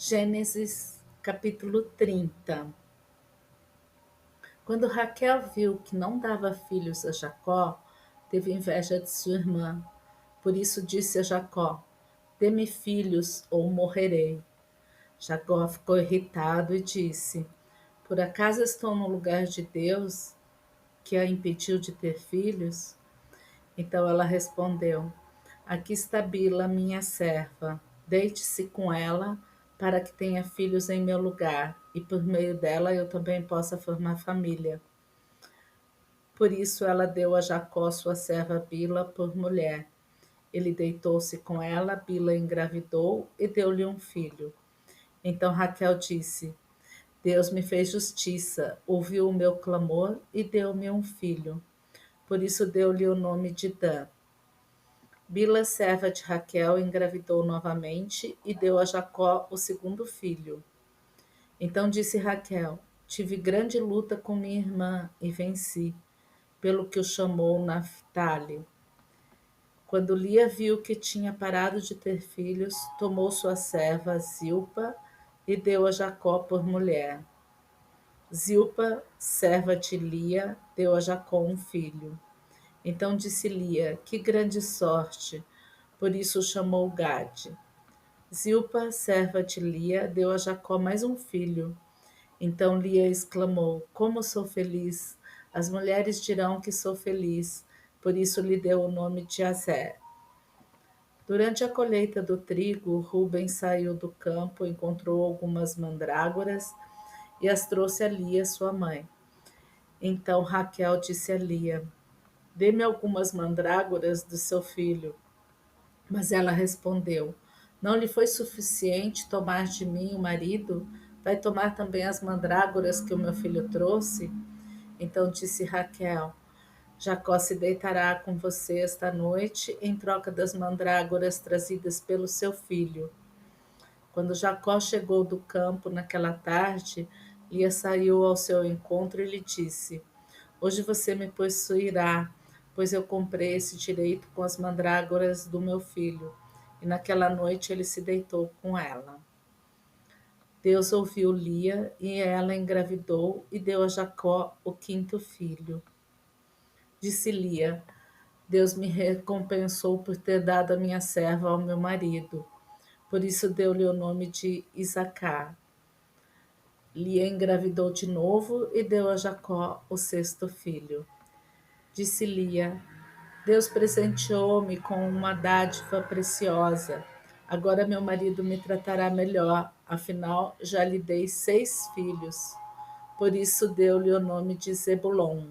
Gênesis capítulo 30. Quando Raquel viu que não dava filhos a Jacó, teve inveja de sua irmã. Por isso disse a Jacó: Dê-me filhos ou morrerei. Jacó ficou irritado e disse: Por acaso estou no lugar de Deus, que a impediu de ter filhos? Então ela respondeu: Aqui está Bila, minha serva. Deite-se com ela, para que tenha filhos em meu lugar, e por meio dela eu também possa formar família. Por isso ela deu a Jacó sua serva Bila por mulher. Ele deitou-se com ela, Bila engravidou e deu-lhe um filho. Então Raquel disse: Deus me fez justiça, ouviu o meu clamor e deu-me um filho. Por isso deu-lhe o nome de Dan. Bila, serva de Raquel, engravidou novamente e deu a Jacó o segundo filho. Então disse Raquel: Tive grande luta com minha irmã e venci, pelo que o chamou Naphtali. Quando Lia viu que tinha parado de ter filhos, tomou sua serva Zilpa e deu a Jacó por mulher. Zilpa, serva de Lia, deu a Jacó um filho. Então disse Lia: Que grande sorte! Por isso o chamou Gade. Zilpa, serva de Lia, deu a Jacó mais um filho. Então Lia exclamou: Como sou feliz! As mulheres dirão que sou feliz. Por isso lhe deu o nome de Azer. Durante a colheita do trigo, Rubem saiu do campo, encontrou algumas mandrágoras e as trouxe a Lia, sua mãe. Então Raquel disse a Lia: Dê-me algumas mandrágoras do seu filho. Mas ela respondeu: Não lhe foi suficiente tomar de mim o marido? Vai tomar também as mandrágoras que o meu filho trouxe? Então disse Raquel: Jacó se deitará com você esta noite em troca das mandrágoras trazidas pelo seu filho. Quando Jacó chegou do campo naquela tarde, Lia saiu ao seu encontro e lhe disse: Hoje você me possuirá, pois eu comprei esse direito com as mandrágoras do meu filho. E naquela noite ele se deitou com ela. Deus ouviu Lia e ela engravidou e deu a Jacó o quinto filho. Disse Lia: Deus me recompensou por ter dado a minha serva ao meu marido. Por isso deu-lhe o nome de Isacar. Lia engravidou de novo e deu a Jacó o sexto filho. Disse Lia: Deus presenteou-me com uma dádiva preciosa. Agora meu marido me tratará melhor, afinal já lhe dei 6 filhos. Por isso deu-lhe o nome de Zebulon.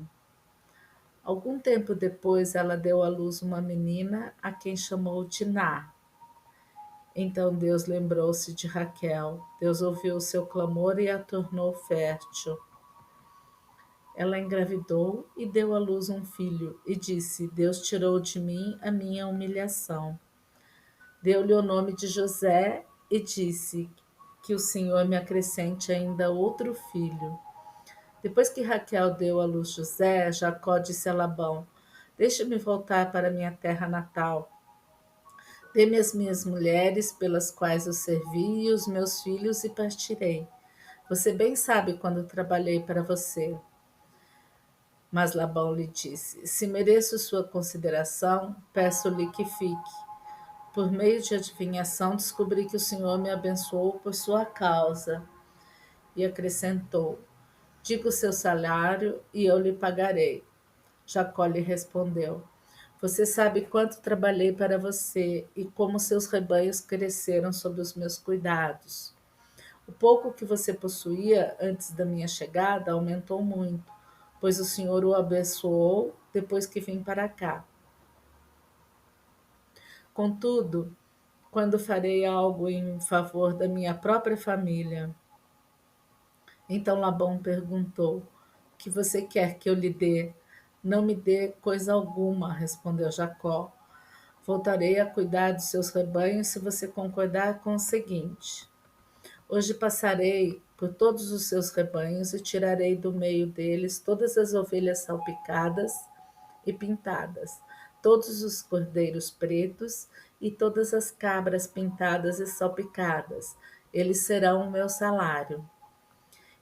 Algum tempo depois ela deu à luz uma menina, a quem chamou Diná. Então Deus lembrou-se de Raquel. Deus ouviu o seu clamor e a tornou fértil. Ela engravidou e deu à luz um filho, e disse: Deus tirou de mim a minha humilhação. Deu-lhe o nome de José e disse: Que o Senhor me acrescente ainda outro filho. Depois que Raquel deu à luz José, Jacó disse a Labão: Deixe-me voltar para minha terra natal. Dê-me as minhas mulheres pelas quais eu servi e os meus filhos e partirei. Você bem sabe quando trabalhei para você. Mas Labão lhe disse: Se mereço sua consideração, peço-lhe que fique. Por meio de adivinhação, descobri que o Senhor me abençoou por sua causa. E acrescentou: Diga o seu salário e eu lhe pagarei. Jacó lhe respondeu: Você sabe quanto trabalhei para você e como seus rebanhos cresceram sob os meus cuidados. O pouco que você possuía antes da minha chegada aumentou muito, pois o Senhor o abençoou depois que vim para cá. Contudo, quando farei algo em favor da minha própria família? Então Labão perguntou: O que você quer que eu lhe dê? Não me dê coisa alguma, respondeu Jacó. Voltarei a cuidar dos seus rebanhos se você concordar com o seguinte: Hoje passarei por todos os seus rebanhos e tirarei do meio deles todas as ovelhas salpicadas e pintadas, todos os cordeiros pretos e todas as cabras pintadas e salpicadas, Eles serão o meu salário.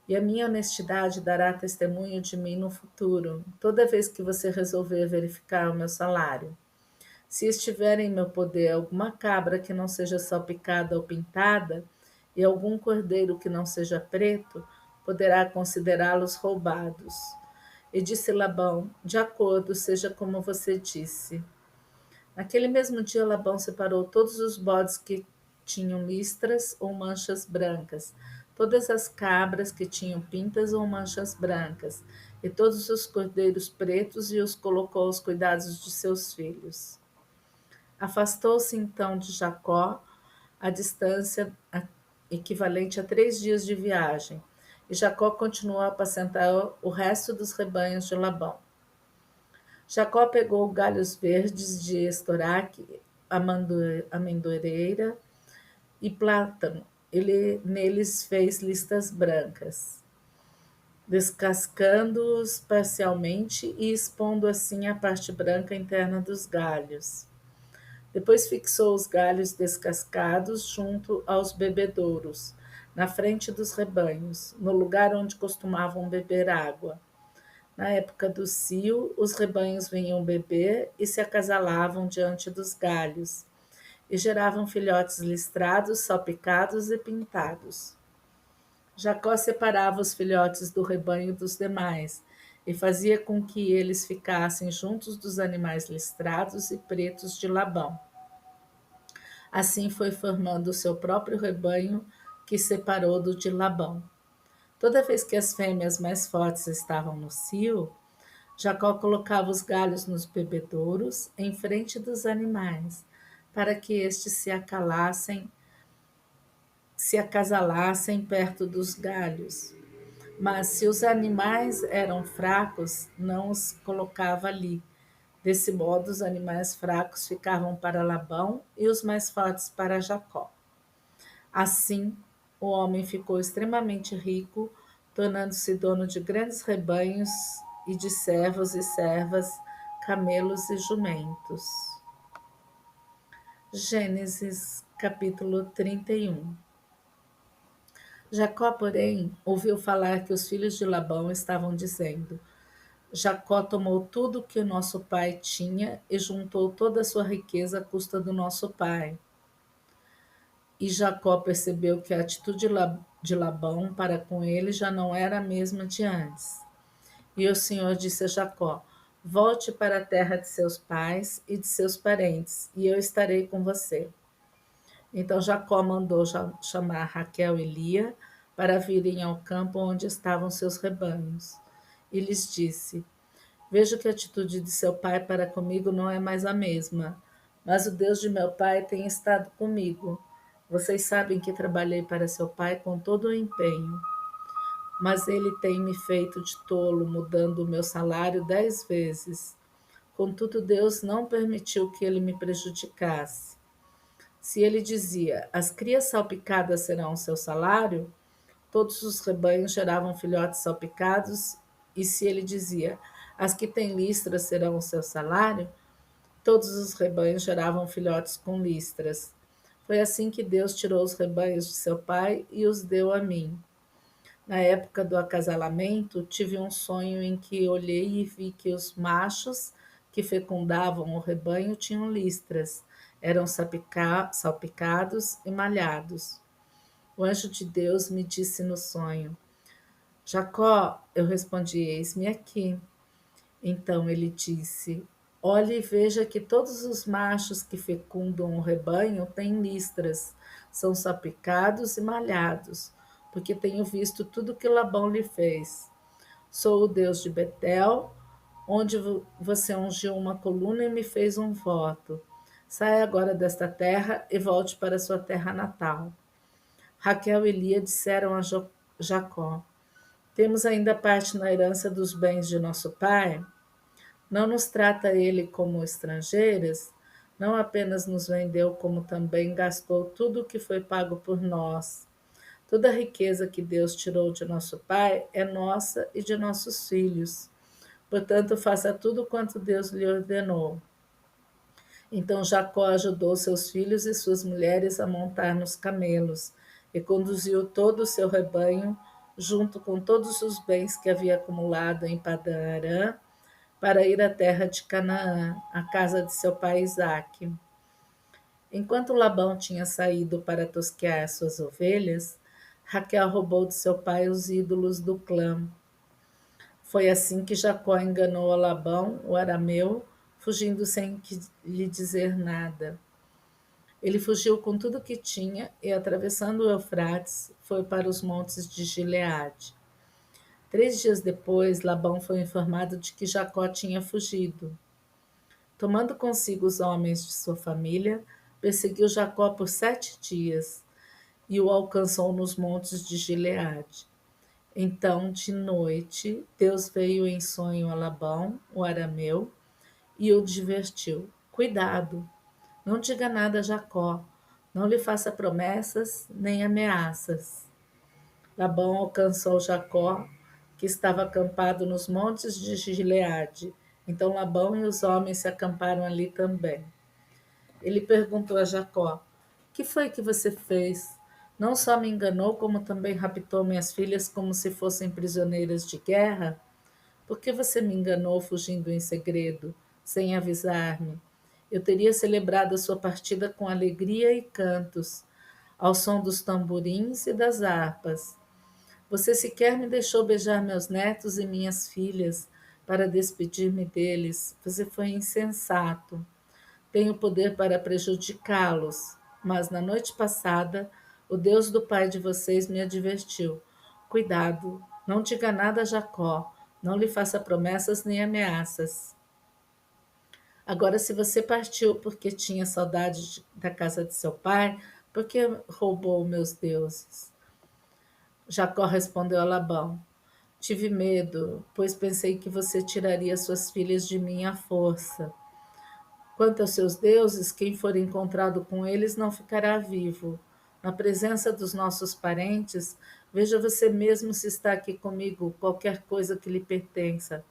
E a minha honestidade dará testemunho de mim no futuro, toda vez que você resolver verificar o meu salário. Se estiver em meu poder alguma cabra que não seja salpicada ou pintada, e algum cordeiro que não seja preto, poderá considerá-los roubados. E disse Labão: De acordo, seja como você disse. Naquele mesmo dia, Labão separou todos os bodes que tinham listras ou manchas brancas, todas as cabras que tinham pintas ou manchas brancas, e todos os cordeiros pretos, e os colocou aos cuidados de seus filhos. Afastou-se então de Jacó a distância equivalente a 3 dias de viagem, e Jacó continuou a apacentar o resto dos rebanhos de Labão. Jacó pegou galhos verdes de estoraque, amendoeira e plátano. Ele neles fez listas brancas, descascando-os parcialmente e expondo assim a parte branca interna dos galhos. Depois fixou os galhos descascados junto aos bebedouros, na frente dos rebanhos, no lugar onde costumavam beber água. Na época do cio, os rebanhos vinham beber e se acasalavam diante dos galhos, e geravam filhotes listrados, salpicados e pintados. Jacó separava os filhotes do rebanho dos demais, e fazia com que eles ficassem juntos dos animais listrados e pretos de Labão. Assim foi formando o seu próprio rebanho, que separou do de Labão. Toda vez que as fêmeas mais fortes estavam no cio, Jacó colocava os galhos nos bebedouros, em frente dos animais, para que estes se acasalassem perto dos galhos. Mas se os animais eram fracos, não os colocava ali. Desse modo, os animais fracos ficavam para Labão e os mais fortes para Jacó. Assim, o homem ficou extremamente rico, tornando-se dono de grandes rebanhos e de servos e servas, camelos e jumentos. Gênesis capítulo 31. Jacó, porém, ouviu falar que os filhos de Labão estavam dizendo: Jacó tomou tudo o que o nosso pai tinha e juntou toda a sua riqueza à custa do nosso pai. E Jacó percebeu que a atitude de Labão para com ele já não era a mesma de antes. E o Senhor disse a Jacó: Volte para a terra de seus pais e de seus parentes, e eu estarei com você. Então Jacó mandou chamar Raquel e Lia para virem ao campo onde estavam seus rebanhos. E lhes disse: Vejo que a atitude de seu pai para comigo não é mais a mesma, mas o Deus de meu pai tem estado comigo. Vocês sabem que trabalhei para seu pai com todo o empenho, mas ele tem me feito de tolo, mudando o meu salário 10 vezes. Contudo, Deus não permitiu que ele me prejudicasse. Se ele dizia: As crias salpicadas serão o seu salário, todos os rebanhos geravam filhotes salpicados, e se ele dizia: As que têm listras serão o seu salário, todos os rebanhos geravam filhotes com listras. Foi assim que Deus tirou os rebanhos de seu pai e os deu a mim. Na época do acasalamento, tive um sonho em que olhei e vi que os machos que fecundavam o rebanho tinham listras, eram salpicados e malhados. O anjo de Deus me disse no sonho: Jacó, eu respondi: Eis-me aqui. Então ele disse: Olhe e veja que todos os machos que fecundam o rebanho têm listras, são salpicados e malhados, porque tenho visto tudo que Labão lhe fez. Sou o Deus de Betel, onde você ungiu uma coluna e me fez um voto. Saia agora desta terra e volte para sua terra natal. Raquel e Lia disseram a Jacó: Temos ainda parte na herança dos bens de nosso pai? Não nos trata ele como estrangeiras? Não apenas nos vendeu, como também gastou tudo o que foi pago por nós. Toda a riqueza que Deus tirou de nosso pai é nossa e de nossos filhos. Portanto, faça tudo quanto Deus lhe ordenou. Então Jacó ajudou seus filhos e suas mulheres a montar nos camelos e conduziu todo o seu rebanho, junto com todos os bens que havia acumulado em Padã-Arã, para ir à terra de Canaã, à casa de seu pai Isaque. Enquanto Labão tinha saído para tosquear suas ovelhas, Raquel roubou de seu pai os ídolos do clã. Foi assim que Jacó enganou a Labão, o arameu, fugindo sem lhe dizer nada. Ele fugiu com tudo o que tinha e, atravessando o Eufrates, foi para os montes de Gileade. 3 dias depois, Labão foi informado de que Jacó tinha fugido. Tomando consigo os homens de sua família, perseguiu Jacó por 7 dias e o alcançou nos montes de Gileade. Então, de noite, Deus veio em sonho a Labão, o arameu, e o divertiu. Cuidado, não diga nada a Jacó, não lhe faça promessas nem ameaças. Labão alcançou Jacó, que estava acampado nos montes de Gileade. Então Labão e os homens se acamparam ali também. Ele perguntou a Jacó: Que foi que você fez? Não só me enganou, como também raptou minhas filhas como se fossem prisioneiras de guerra? Por que você me enganou fugindo em segredo, sem avisar-me? Eu teria celebrado a sua partida com alegria e cantos, ao som dos tamborins e das harpas. Você sequer me deixou beijar meus netos e minhas filhas para despedir-me deles. Você foi insensato. Tenho poder para prejudicá-los, mas na noite passada, o Deus do pai de vocês me advertiu. Cuidado, não diga nada a Jacó, não lhe faça promessas nem ameaças. Agora, se você partiu porque tinha saudade da casa de seu pai, por que roubou meus deuses? Jacó respondeu a Labão: Tive medo, pois pensei que você tiraria suas filhas de mim à força. Quanto aos seus deuses, quem for encontrado com eles não ficará vivo. Na presença dos nossos parentes, veja você mesmo se está aqui comigo qualquer coisa que lhe pertença.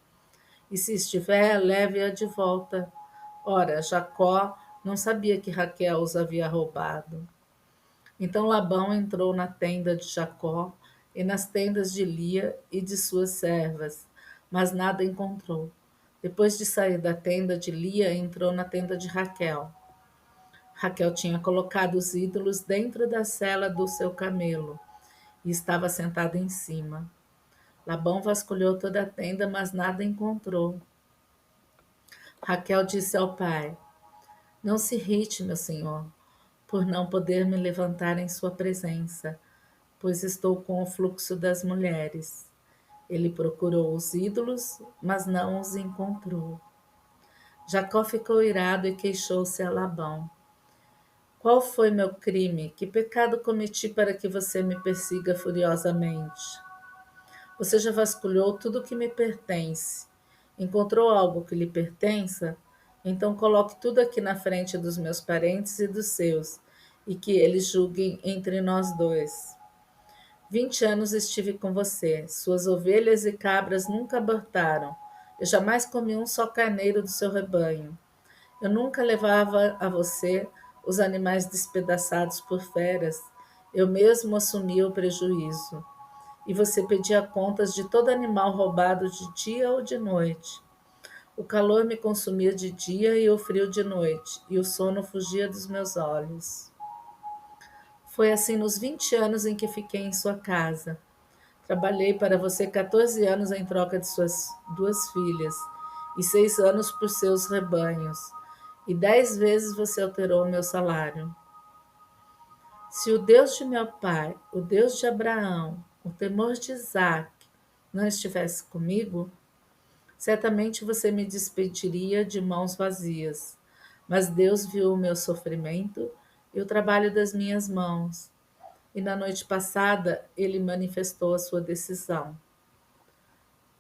E se estiver, leve-a de volta. Ora, Jacó não sabia que Raquel os havia roubado. Então Labão entrou na tenda de Jacó e nas tendas de Lia e de suas servas, mas nada encontrou. Depois de sair da tenda de Lia, entrou na tenda de Raquel. Raquel tinha colocado os ídolos dentro da sela do seu camelo e estava sentada em cima. Labão vasculhou toda a tenda, mas nada encontrou. Raquel disse ao pai: Não se irrite, meu senhor, por não poder me levantar em sua presença, pois estou com o fluxo das mulheres. Ele procurou os ídolos, mas não os encontrou. Jacó ficou irado e queixou-se a Labão. Qual foi meu crime? Que pecado cometi para que você me persiga furiosamente? Você já vasculhou tudo o que me pertence. Encontrou algo que lhe pertença? Então coloque tudo aqui na frente dos meus parentes e dos seus, e que eles julguem entre nós dois. 20 anos estive com você. Suas ovelhas e cabras nunca abortaram. Eu jamais comi um só carneiro do seu rebanho. Eu nunca levava a você os animais despedaçados por feras. Eu mesmo assumia o prejuízo. E você pedia contas de todo animal roubado de dia ou de noite. O calor me consumia de dia e o frio de noite, e o sono fugia dos meus olhos. Foi assim nos 20 anos em que fiquei em sua casa. Trabalhei para você 14 anos em troca de suas 2 filhas, e 6 anos por seus rebanhos, e 10 vezes você alterou o meu salário. Se o Deus de meu pai, o Deus de Abraão, o temor de Isaac, não estivesse comigo, certamente você me despediria de mãos vazias. Mas Deus viu o meu sofrimento e o trabalho das minhas mãos, e na noite passada ele manifestou a sua decisão.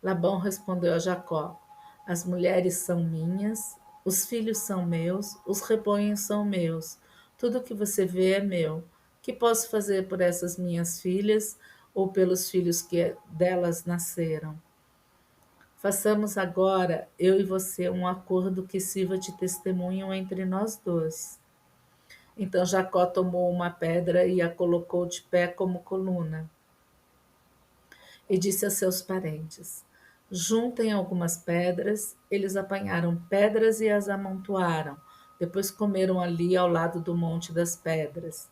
Labão respondeu a Jacó: As mulheres são minhas, os filhos são meus, os rebanhos são meus. Tudo o que você vê é meu. Que posso fazer por essas minhas filhas ou pelos filhos que delas nasceram? Façamos agora, eu e você, um acordo que sirva de testemunho entre nós dois. Então Jacó tomou uma pedra e a colocou de pé como coluna, e disse a seus parentes: Juntem algumas pedras. Eles apanharam pedras e as amontoaram. Depois comeram ali ao lado do Monte das Pedras.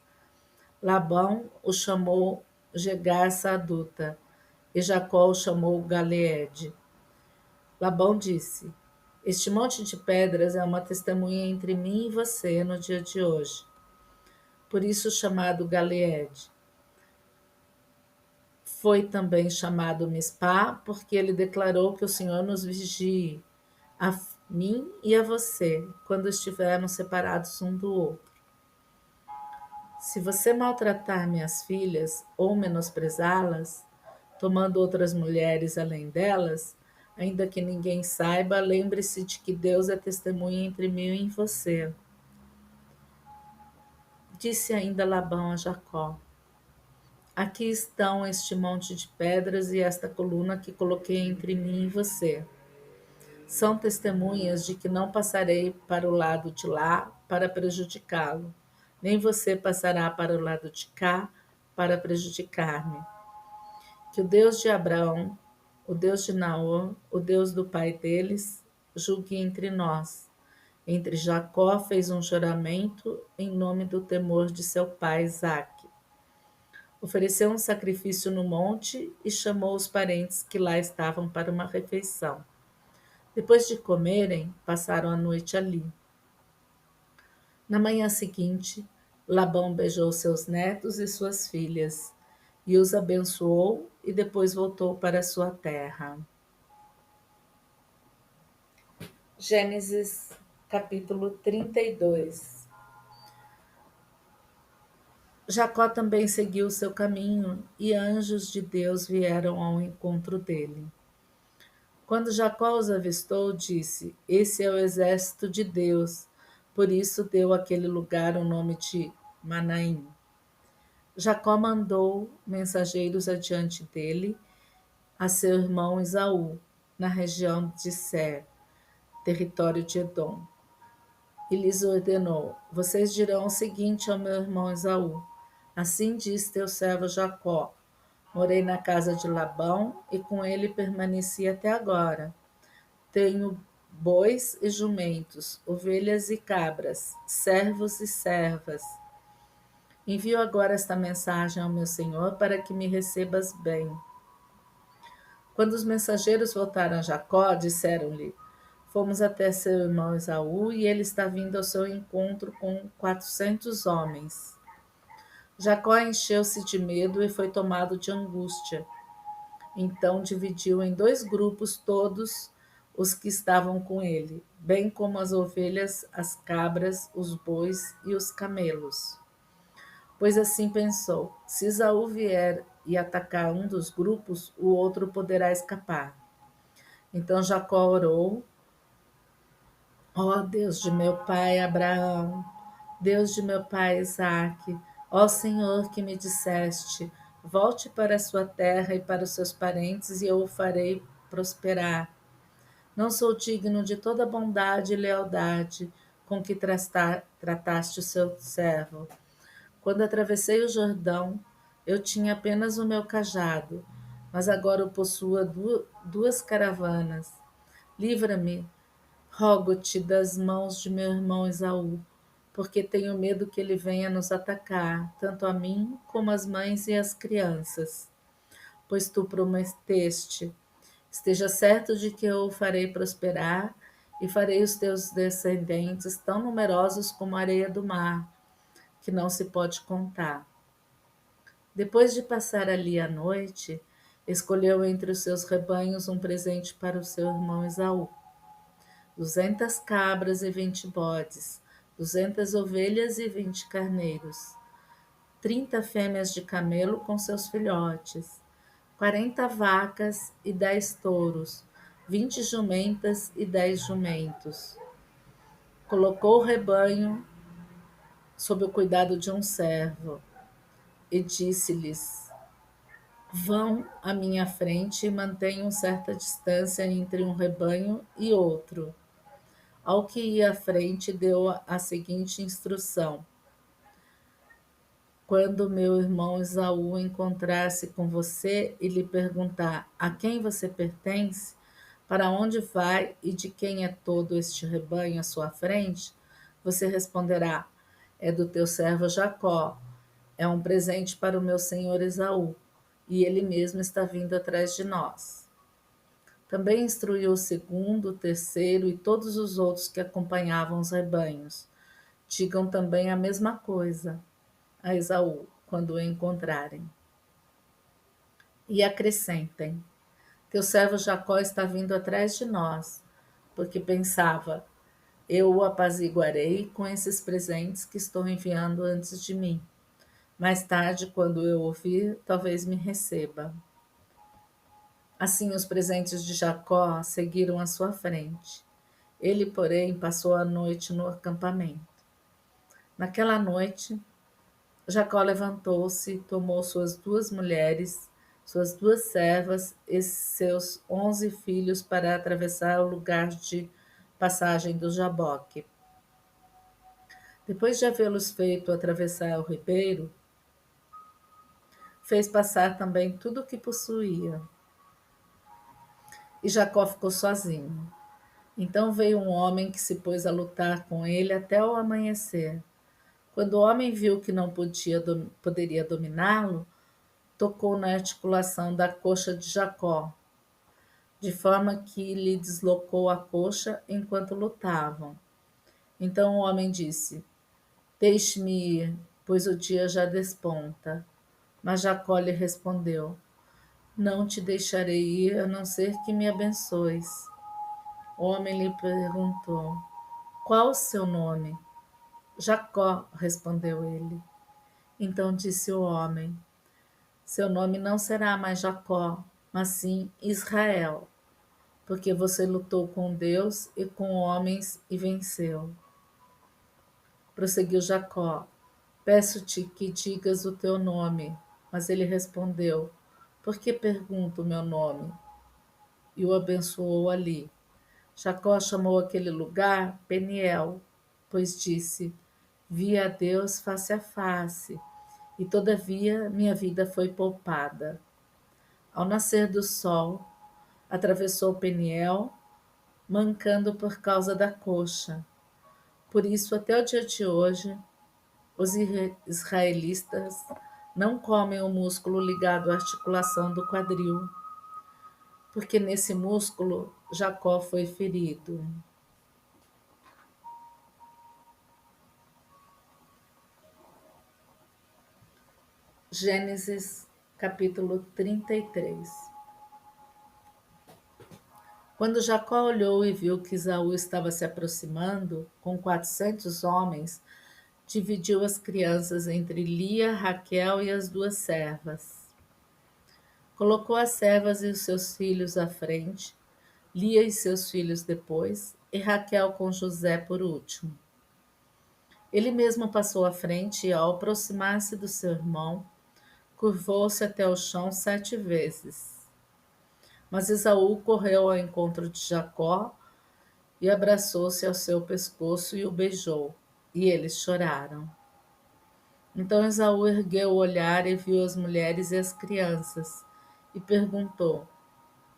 Labão o chamou Jegar Saduta, e Jacó o chamou Galeede. Labão disse: Este monte de pedras é uma testemunha entre mim e você no dia de hoje. Por isso chamado Galeede. Foi também chamado Mispá, porque ele declarou que o Senhor nos vigie, a mim e a você, quando estivermos separados um do outro. Se você maltratar minhas filhas ou menosprezá-las, tomando outras mulheres além delas, ainda que ninguém saiba, lembre-se de que Deus é testemunha entre mim e você. Disse ainda Labão a Jacó: Aqui estão este monte de pedras e esta coluna que coloquei entre mim e você. São testemunhas de que não passarei para o lado de lá para prejudicá-lo, nem você passará para o lado de cá para prejudicar-me. Que o Deus de Abraão, o Deus de Naor, o Deus do pai deles, julgue entre nós. Entre Jacó fez um juramento em nome do temor de seu pai Isaque. Ofereceu um sacrifício no monte e chamou os parentes que lá estavam para uma refeição. Depois de comerem, passaram a noite ali. Na manhã seguinte, Labão beijou seus netos e suas filhas, e os abençoou, e depois voltou para sua terra. Gênesis capítulo 32. Jacó também seguiu seu caminho, e anjos de Deus vieram ao encontro dele. Quando Jacó os avistou, disse: Esse é o exército de Deus. Por isso deu àquele lugar o nome de Manaim. Jacó mandou mensageiros adiante dele a seu irmão Esaú, na região de Ser, território de Edom. E lhes ordenou: Vocês dirão o seguinte ao meu irmão Esaú: Assim diz teu servo Jacó: Morei na casa de Labão e com ele permaneci até agora. Tenho bois e jumentos, ovelhas e cabras, servos e servas. Envio agora esta mensagem ao meu senhor para que me recebas bem. Quando os mensageiros voltaram a Jacó, disseram-lhe: Fomos até seu irmão Esaú e ele está vindo ao seu encontro com 400 homens. Jacó encheu-se de medo e foi tomado de angústia. Então dividiu em 2 grupos todos os que estavam com ele, bem como as ovelhas, as cabras, os bois e os camelos. Pois assim pensou: se Esaú vier e atacar um dos grupos, o outro poderá escapar. Então Jacó orou: Ó Deus de meu pai Abraão, Deus de meu pai Isaque, ó Senhor que me disseste: volte para a sua terra e para os seus parentes, e eu o farei prosperar. Não sou digno de toda bondade e lealdade com que trataste o seu servo. Quando atravessei o Jordão, eu tinha apenas o meu cajado, mas agora eu possuo 2 caravanas. Livra-me, rogo-te, das mãos de meu irmão Esaú, porque tenho medo que ele venha nos atacar, tanto a mim como as mães e as crianças. Pois tu prometeste: esteja certo de que eu o farei prosperar e farei os teus descendentes tão numerosos como a areia do mar, que não se pode contar. Depois de passar ali a noite, escolheu entre os seus rebanhos um presente para o seu irmão Esaú: 200 cabras e 20 bodes, 200 ovelhas e 20 carneiros, 30 fêmeas de camelo com seus filhotes, 40 vacas e 10 touros, 20 jumentas e 10 jumentos. Colocou o rebanho sob o cuidado de um servo e disse-lhes: Vão à minha frente e mantenham certa distância entre um rebanho e outro. Ao que ia à frente, deu a seguinte instrução: Quando meu irmão Esaú encontrar-se com você e lhe perguntar a quem você pertence, para onde vai e de quem é todo este rebanho à sua frente, você responderá: é do teu servo Jacó, é um presente para o meu senhor Esaú, e ele mesmo está vindo atrás de nós. Também instruiu o segundo, o terceiro e todos os outros que acompanhavam os rebanhos. Digam também a mesma coisa a Esaú quando o encontrarem. E acrescentem: teu servo Jacó está vindo atrás de nós, porque pensava: eu o apaziguarei com esses presentes que estou enviando antes de mim. Mais tarde, quando eu ouvir, talvez me receba. Assim, os presentes de Jacó seguiram à sua frente. Ele, porém, passou a noite no acampamento. Naquela noite, Jacó levantou-se, tomou suas 2 mulheres, suas 2 servas e seus 11 filhos para atravessar o lugar de passagem do Jaboque. Depois de havê-los feito atravessar o ribeiro, fez passar também tudo o que possuía. E Jacó ficou sozinho. Então veio um homem que se pôs a lutar com ele até o amanhecer. Quando o homem viu que não poderia dominá-lo, tocou na articulação da coxa de Jacó, de forma que lhe deslocou a coxa enquanto lutavam. Então o homem disse: deixe-me ir, pois o dia já desponta. Mas Jacó lhe respondeu: não te deixarei ir, a não ser que me abençoes. O homem lhe perguntou: qual o seu nome? Jacó, respondeu ele. Então disse o homem: seu nome não será mais Jacó, mas sim Israel, porque você lutou com Deus e com homens e venceu. Prosseguiu Jacó: peço-te que digas o teu nome. Mas ele respondeu: por que pergunta o meu nome? E o abençoou ali. Jacó chamou aquele lugar Peniel, pois disse: vi a Deus face a face, e todavia minha vida foi poupada. Ao nascer do sol, atravessou Peniel, mancando por causa da coxa. Por isso, até o dia de hoje, os israelitas não comem o músculo ligado à articulação do quadril, porque nesse músculo Jacó foi ferido. Gênesis capítulo 33. Quando Jacó olhou e viu que Esaú estava se aproximando, com 400 homens, dividiu as crianças entre Lia, Raquel e as 2 servas. Colocou as servas e os seus filhos à frente, Lia e seus filhos depois, e Raquel com José por último. Ele mesmo passou à frente e, ao aproximar-se do seu irmão, curvou-se até o chão 7 vezes. Mas Esaú correu ao encontro de Jacó e abraçou-se ao seu pescoço e o beijou, e eles choraram. Então Esaú ergueu o olhar e viu as mulheres e as crianças, e perguntou: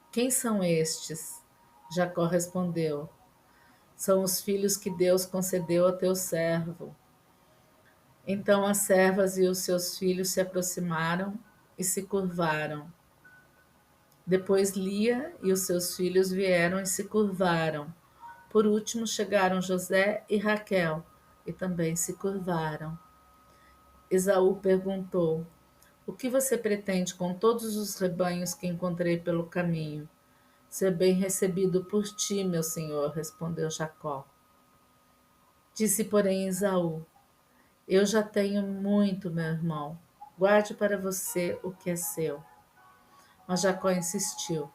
quem são estes? Jacó respondeu: são os filhos que Deus concedeu a teu servo. Então as servas e os seus filhos se aproximaram e se curvaram. Depois Lia e os seus filhos vieram e se curvaram. Por último chegaram José e Raquel, e também se curvaram. Esaú perguntou: o que você pretende com todos os rebanhos que encontrei pelo caminho? Ser bem recebido por ti, meu senhor, respondeu Jacó. Disse, porém, Esaú: eu já tenho muito, meu irmão. Guarde para você o que é seu. Mas Jacó insistiu: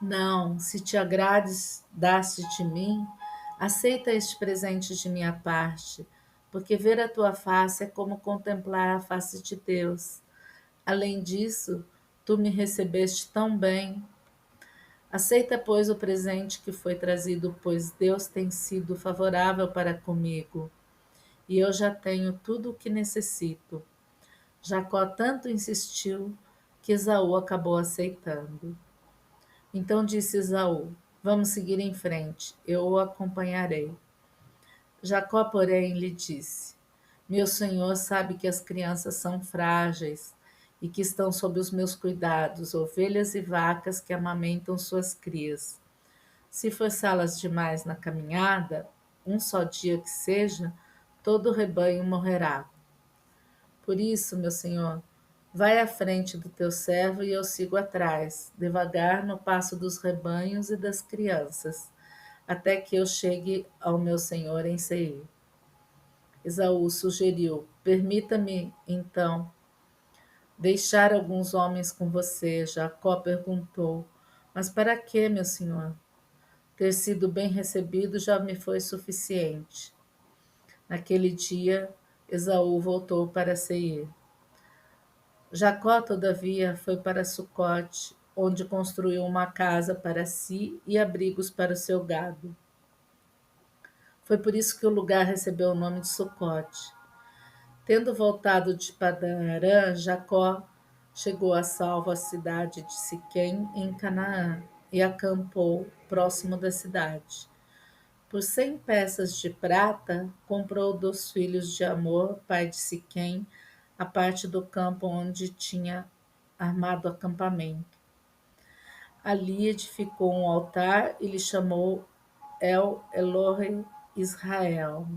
não, se te agrades dar-se de mim, aceita este presente de minha parte, porque ver a tua face é como contemplar a face de Deus. Além disso, tu me recebeste tão bem. Aceita, pois, o presente que foi trazido, pois Deus tem sido favorável para comigo. e eu já tenho tudo o que necessito. Jacó tanto insistiu que Esaú acabou aceitando. Então disse Esaú: Vamos seguir em frente, eu o acompanharei. Jacó, porém, lhe disse: Meu senhor sabe que as crianças são frágeis e que estão sob os meus cuidados, ovelhas e vacas que amamentam suas crias. Se forçá-las demais na caminhada, um só dia que seja, todo o rebanho morrerá. Por isso, meu senhor, vai à frente do teu servo e eu sigo atrás, devagar no passo dos rebanhos e das crianças, até que eu chegue ao meu senhor em Seir. Esaú sugeriu: Permita-me, então, deixar alguns homens com você. Jacó perguntou: Mas para que, meu senhor? Ter sido bem recebido já me foi suficiente. Naquele dia, Esaú voltou para Seir. Jacó, todavia, foi para Sucote, onde construiu uma casa para si e abrigos para o seu gado. Foi por isso que o lugar recebeu o nome de Sucote. Tendo voltado de Padan-Arã, Jacó chegou a salvo à cidade de Siquém, em Canaã, e acampou próximo da cidade. Por 100 peças de prata, comprou dos filhos de Amor, pai de Siquém, a parte do campo onde tinha armado acampamento. Ali edificou um altar e lhe chamou El Elohe Israel.